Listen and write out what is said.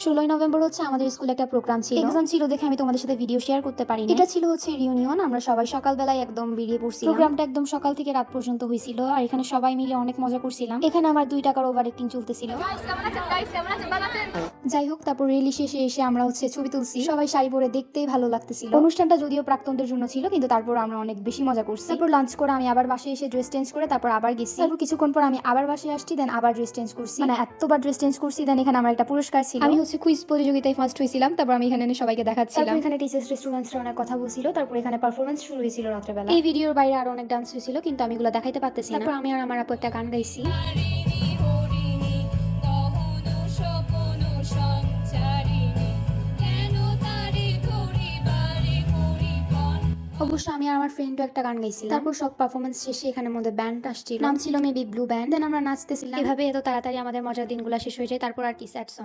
16 November হচ্ছে আমাদের স্কুলে একটা প্রোগ্রাম ছিল, এক্সাম ছিল দেখে আমি তোমাদের সাথে ভিডিও শেয়ার করতে পারিনি। এটা ছিল হচ্ছে রিউনিয়ন, আমরা সবাই সকালবেলায় একদম বেরিয়ে পড়ছিলাম। প্রোগ্রামটা একদম সকাল থেকে রাত পর্যন্ত হয়েছিল, আর এখানে সবাই মিলে অনেক মজা করছিলাম। এখানে আমার 2 টাকার ওভার অ্যাক্টিং চলতেছিল। যাই হোক, তারপর রেলি শেষে এসে আমরা হচ্ছে ছবি তুলছি, সবাই শাড়ি পরে দেখতেই ভালো লাগতেছিল। অনুষ্ঠানটা যদিও প্রাক্তনদের জন্য ছিল, কিন্তু তারপর আমরা অনেক বেশি মজা করছি। তারপর লাঞ্চ করে আমি আবার বাসায় এসে ড্রেস চেঞ্জ করে তারপর আবার গেছি। তারপর কিছুক্ষণ পর আমি আবার বাসায় আসছি, দেন আবার ড্রেস চেঞ্জ করছি, মানে এতবার ড্রেস চেঞ্জ করছি। দেন এখানে আমার একটা পুরস্কার ছিল, আমি হচ্ছে কুইজ প্রতিযোগিতায় ফার্স্ট হয়েছিলাম। তারপর আমি এখানে এনে সবাইকে দেখাচ্ছিলাম। তারপর এখানে টিচার্স স্টুডেন্টসরা অনেক কথা বলছিল। তারপর এখানে পারফরমেন্স শুরু হয়েছিল রাত্রেবেলা। এই ভিডিওর বাইরে আরো অনেক ডান্স হয়েছিল, কিন্তু আমি এগুলো দেখাইতে পারতেছি না। তারপর আমি আর আমার আপু একটা গান গাইছি। অবশ্য আমি আর আমার ফ্রেন্ডও একটা গান গাইছিলাম। তারপর সব পারফরমেন্স শেষে এখানে মধ্যে ব্যান্ড আসছিল, নাম ছিল মেবি ব্লু ব্যান্ড। দেন আমরা নাচতেছিলাম। এভাবে এত তাড়াতাড়ি আমাদের মজার দিনগুলো শেষ হয়ে যায়। তারপর আর কি স্যাড সং।